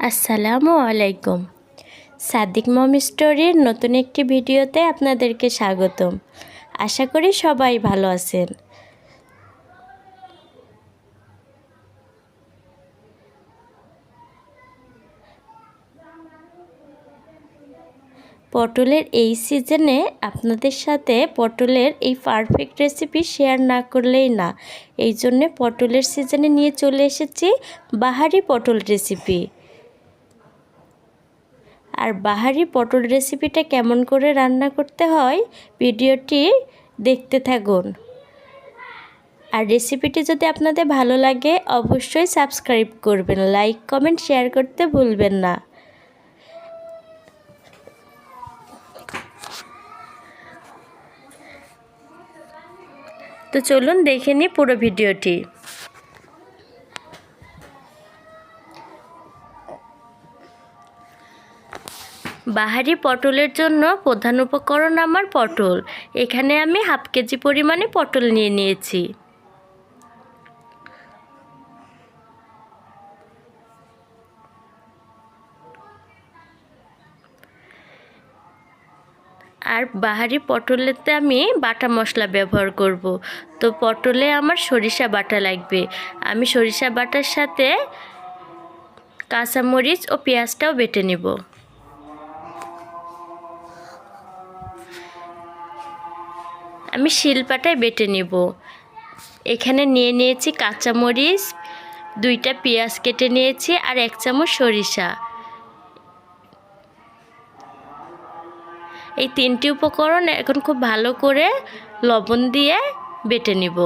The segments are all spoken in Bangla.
আসসালামু আলাইকুম। সাদিক মম স্টোরির নতুন একটি ভিডিওতে আপনাদেরকে স্বাগতম। আশা করি সবাই ভালো আছেন। পটলের এই সিজনে আপনাদের সাথে পটলের এই পারফেক্ট রেসিপি শেয়ার না করলেই না। এই জন্যে পটলের সিজনে নিয়ে চলে এসেছি বাহারি পটল রেসিপি। আর বাহারি পটল রেসিপিটা কেমন করে রান্না করতে হয় ভিডিওটি দেখতে থাকুন। আর রেসিপিটি যদি আপনাদের ভালো লাগে অবশ্যই সাবস্ক্রাইব করবেন, লাইক কমেন্ট শেয়ার করতে ভুলবেন না। তো চলুন দেখে নিই পুরো ভিডিওটি। বাহারি পটলের জন্য প্রধান উপকরণ আমার পটল। এখানে আমি হাফ কেজি পরিমাণে পটল নিয়ে নিয়েছি। আর বাহারি পটলেতে আমি বাটা মশলা ব্যবহার করব। তো পটলে আমার সরিষা বাটা লাগবে। আমি সরিষা বাটার সাথে কাঁচামরিচ ও পেঁয়াজটাও বেটে নেব। আমি শিলপাটায় বেটে নেব। এখানে নিয়ে নিয়েছি কাঁচামরিচ, 2টা পেঁয়াজ কেটে নিয়েছি আর 1 চামচ সরিষা। এই 3টি উপকরণ এখন খুব ভালো করে লবণ দিয়ে বেটে নিব।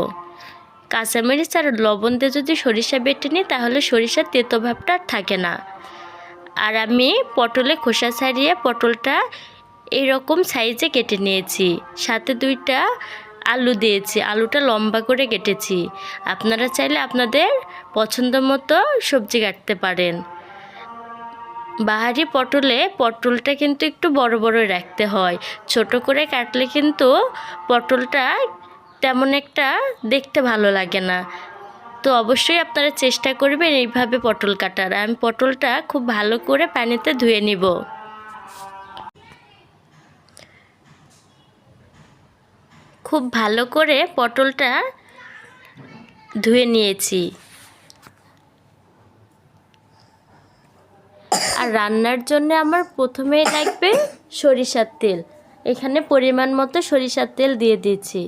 কাঁচামরিচ আর লবণ দিয়ে যদি সরিষা বেটে নিই তাহলে সরিষার তেতো ভাবটা আর থাকে না। আর আমি পটলে খোসা ছাড়িয়ে পটলটা এইরকম সাইজে কেটে নিয়েছি। সাথে 2টা আলু দিয়েছি, আলুটা লম্বা করে কেটেছি। আপনারা চাইলে আপনাদের পছন্দ মতো সবজি কাটতে পারেন। বাহারি পটলটা কিন্তু একটু বড় বড় রাখতে হয়। ছোট করে কাটলে কিন্তু পটলটা তেমন একটা দেখতে ভালো লাগে না। তো অবশ্যই আপনারা চেষ্টা করবেন এইভাবে পটল কাটার। আমি পটলটা খুব ভালো করে পানিতে ধুয়ে নিব। খুব ভালো করে পটলটা ধুয়ে নিয়েছি। আর রান্নার জন্য আমার প্রথমেই লাগবে সরিষার তেল। এখানে পরিমাণ মতো সরিষার তেল দিয়ে দিয়েছি।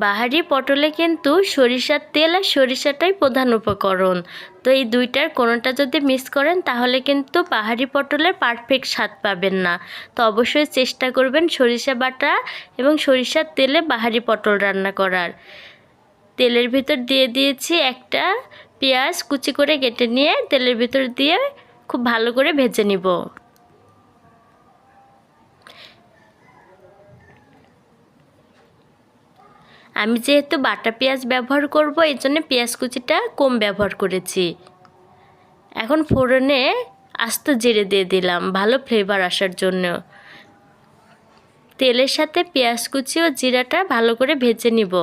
বাহারি পটলে কিন্তু সরিষার তেল আর সরিষাটাই প্রধান উপকরণ। তো এই 2টার কোনোটা যদি মিস করেন তাহলে কিন্তু বাহারি পটলের পারফেক্ট স্বাদ পাবেন না। তো অবশ্যই চেষ্টা করবেন সরিষা বাটা এবং সরিষার তেলে বাহারি পটল রান্না করার। তেলের ভিতর দিয়ে দিয়েছি একটা পেঁয়াজ কুচি করে কেটে নিয়ে তেলের ভিতর দিয়ে খুব ভালো করে ভেজে নিব। আমি যেহেতু বাটা পেঁয়াজ ব্যবহার করব এই জন্য পেঁয়াজ কুচিটা কম ব্যবহার করেছি। এখন ফোড়নে আস্ত জিরে দিয়ে দিলাম ভালো ফ্লেভার আসার জন্য। তেলের সাথে পেঁয়াজ কুচি ও জিরাটা ভালো করে ভেজে নিব।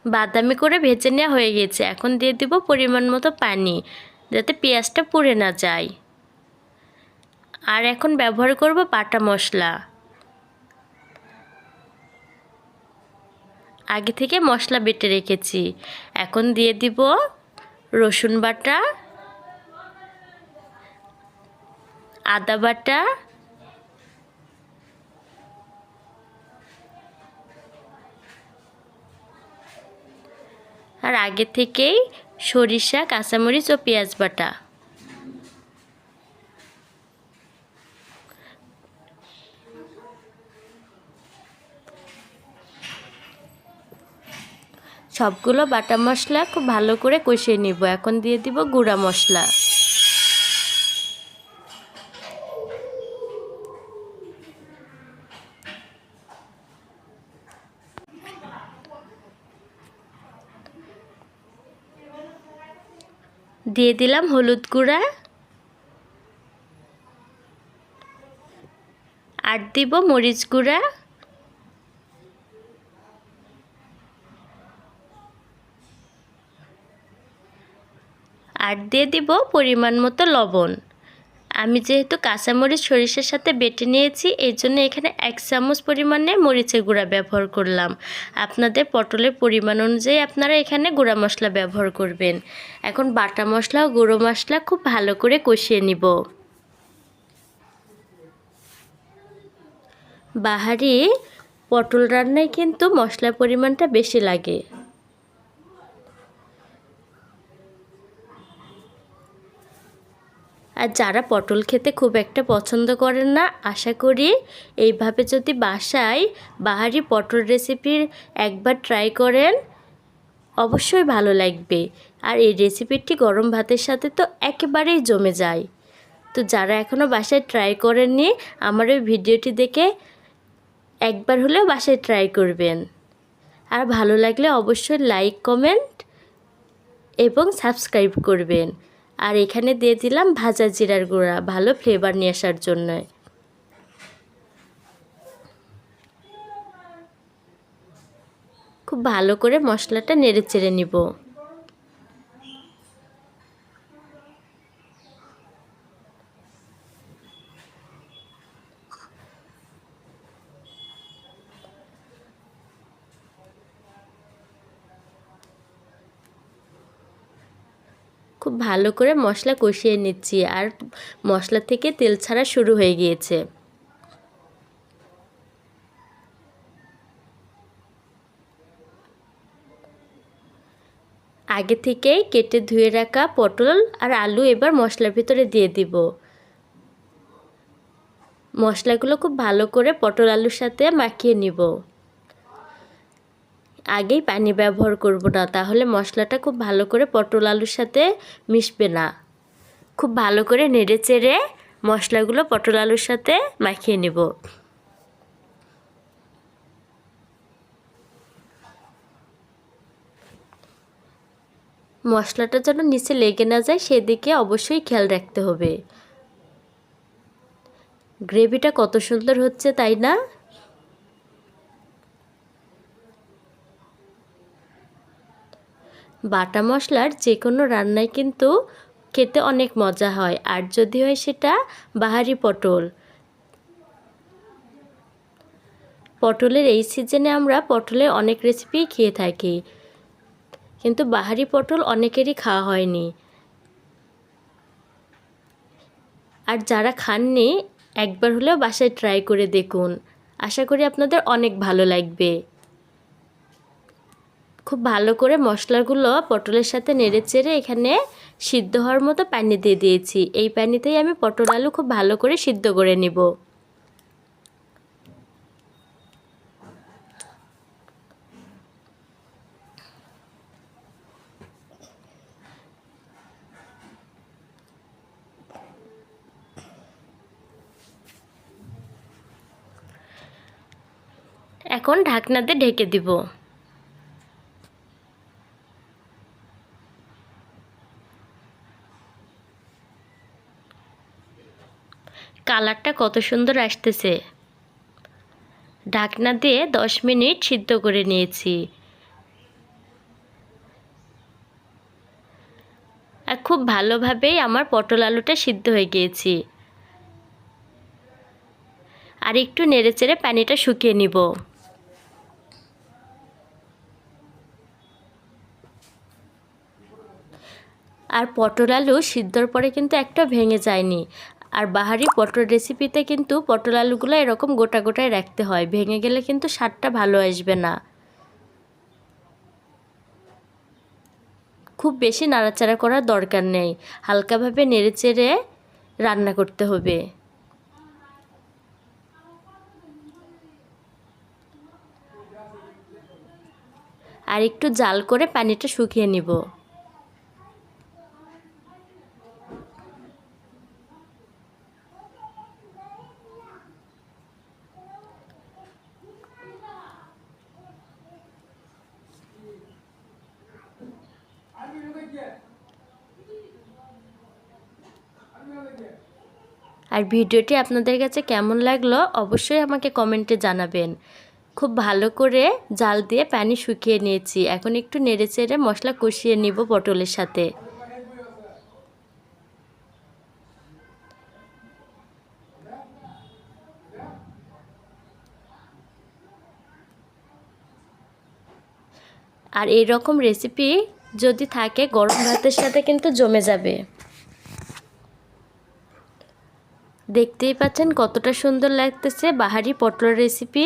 বাদামি করে ভেজে নেওয়া হয়ে গেছে। এখন দিয়ে দিব পরিমাণ মতো পানি যাতে পেঁয়াজটা পুড়ে না যায়। আর এখন ব্যবহার করব বাটা মশলা। আগে থেকে মশলা বেটে রেখেছি। এখন দিয়ে দিব রসুন বাটা, আদা বাটা, আর আগে থেকেই সরিষা, কাঁচামরিচ ও পেঁয়াজ বাটা। সবগুলো বাটা মশলা খুব ভালো করে কষিয়ে নিব। এখন দিয়ে দিব গুঁড়া মশলা। দিয়ে দিলাম হলুদ গুঁড়া আর দিব মরিচ গুঁড়া আর দিয়ে দিব পরিমাণ মতো লবণ। আমি যেহেতু কাঁচামরিচ সরিষার সাথে বেটে নিয়েছি, এই জন্য এখানে 1 চামচ পরিমাণে মরিচের গুঁড়া ব্যবহার করলাম। আপনাদের পটলের পরিমাণ অনুযায়ী আপনারা এখানে গুঁড়া মশলা ব্যবহার করবেন। এখন বাটা মশলা ও গুঁড়ো মশলা খুব ভালো করে কষিয়ে নিব। বাহারি পটল রান্নায় কিন্তু মশলার পরিমাণটা বেশি লাগে। আর যারা পটল খেতে খুব একটা পছন্দ করেন না, আশা করি এইভাবে যদি বাসায় বাহারি পটল রেসিপির একবার ট্রাই করেন অবশ্যই ভালো লাগবে। আর এই রেসিপিটি গরম ভাতের সাথে তো একেবারেই জমে যায়। তো যারা এখনও বাসায় ট্রাই করেননি, আমার ওই ভিডিওটি দেখে একবার হলেও বাসায় ট্রাই করবেন। আর ভালো লাগলে অবশ্যই লাইক, কমেন্ট এবং সাবস্ক্রাইব করবেন। আর এখানে দিয়ে দিলাম ভাজা জিরার গুঁড়া, ভালো ফ্লেভার নিয়ে আসার জন্য। খুব ভালো করে মশলাটা নেড়ে চেড়ে নিব। খুব ভালো করে মশলা কষিয়ে নিচ্ছি, আর মশলা থেকে তেল ছাড়া শুরু হয়ে গিয়েছে। আগে থেকেই কেটে ধুয়ে রাখা পটল আর আলু এবার মশলার ভিতরে দিয়ে দিব। মশলাগুলো খুব ভালো করে পটল আলুর সাথে মাখিয়ে নিব। আগেই পানি ব্যবহার করব না, তাহলে মশলাটা খুব ভালো করে পটল আলুর সাথে মিশবে না। খুব ভালো করে নেড়ে চেড়ে মশলাগুলো পটল আলুর সাথে মাখিয়ে নেব। মশলাটা যেন নিচে লেগে না যায় সেদিকে অবশ্যই খেয়াল রাখতে হবে। গ্রেভিটা কত সুন্দর হচ্ছে, তাই না? বাটা মশলার যে কোনো রান্নায় কিন্তু খেতে অনেক মজা হয়, আর যদি হয় সেটা বাহারি পটল। পটলের এই সিজনে আমরা পটলের অনেক রেসিপি খেয়ে থাকি, কিন্তু বাহারি পটল অনেকেরই খাওয়া হয়নি। আর যারা খাননি একবার হলেও বাসায় ট্রাই করে দেখুন, আশা করি আপনাদের অনেক ভালো লাগবে। খুব ভালো করে মশলাগুলো পটলের সাথে নেড়ে চেড়ে এখানে সিদ্ধ হওয়ার মতো পানি দিয়ে দিয়েছি। এই পানিতেই আমি পটল আলু খুব ভালো করে সিদ্ধ করে নিব। এখন ঢাকনা দিয়ে ঢেকে দিব। কালারটা কত সুন্দর আসতেছে। ঢাকনা দিয়ে 10 মিনিট সিদ্ধ করে নিয়েছি। আর খুব ভালোভাবেই আমার পটল আলুটা সিদ্ধ হয়ে গিয়েছে। আর একটু নেড়েচেড়ে পানিটা শুকিয়ে নিব। আর পটল আলু সিদ্ধর পরে কিন্তু একটা ভেঙে যায়নি। আর বাহারি পটল রেসিপিতে কিন্তু পটল আলুগুলো এরকম গোটা গোটায় রাখতে হয়, ভেঙে গেলে কিন্তু স্বাদটা ভালো আসবে না। খুব বেশি নাড়াচাড়া করার দরকার নেই, হালকাভাবে নেড়েচেড়ে রান্না করতে হবে। আর একটু জাল করে পানিটা শুকিয়ে নিব। আর ভিডিওটি আপনাদের কাছে কেমন লাগলো অবশ্যই আমাকে কমেন্টে জানাবেন। খুব ভালো করে জাল দিয়ে পানি শুকিয়ে নিয়েছি। এখন একটু নেড়েচেড়ে মশলা কষিয়ে নিব পটলের সাথে। আর এই রকম রেসিপি যদি থাকে গরম ভাতের সাথে কিন্তু জমে যাবে। দেখতেই পাচ্ছেন কতটা সুন্দর লাগতেছে বাহারি পটল রেসিপি।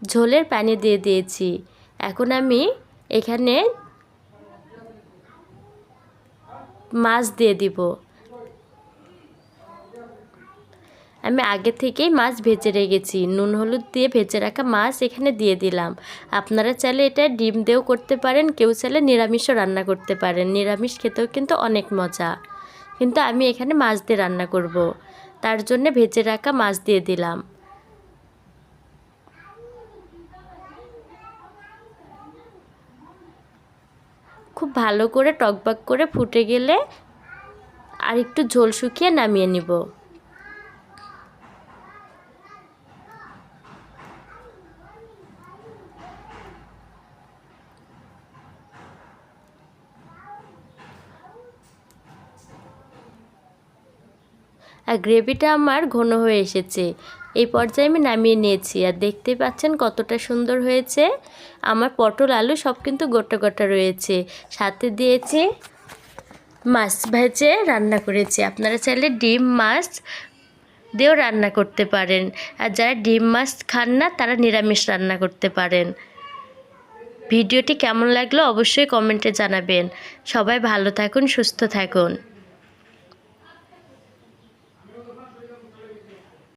ঝোলের পানি দিয়ে দিয়েছি। এখন আমি এখানে মাছ দিয়ে দিব। আমি আগে থেকেই মাছ ভেজে রেখেছি, নুন হলুদ দিয়ে ভেজে রাখা মাছ এখানে দিয়ে দিলাম। আপনারা চাইলে এটা ডিম দিয়েও করতে পারেন, কেউ চাইলে নিরামিষও রান্না করতে পারেন। নিরামিষ খেতেও কিন্তু অনেক মজা, কিন্তু আমি এখানে মাছ দিয়ে রান্না করব, তার জন্য ভেজে রাখা মাছ দিয়ে দিলাম। খুব ভালো করে টকবক করে ফুটে গেলে আর একটু ঝোল শুকিয়ে নামিয়ে নিব। আর গ্রেভিটা আমার ঘন হয়ে এসেছে, এই পর্যায়ে আমি নামিয়ে নিয়েছি। আর দেখতে পাচ্ছেন কতটা সুন্দর হয়েছে। আমার পটল আলু সব কিন্তু গোটা গোটা রয়েছে, সাথে দিয়েছি মাছ ভেজে রান্না করেছি। আপনারা চাইলে ডিম মাছ দিয়েও রান্না করতে পারেন, আর যারা ডিম মাছ খান না তারা নিরামিষ রান্না করতে পারেন। ভিডিওটি কেমন লাগলো অবশ্যই কমেন্টে জানাবেন। সবাই ভালো থাকুন, সুস্থ থাকুন।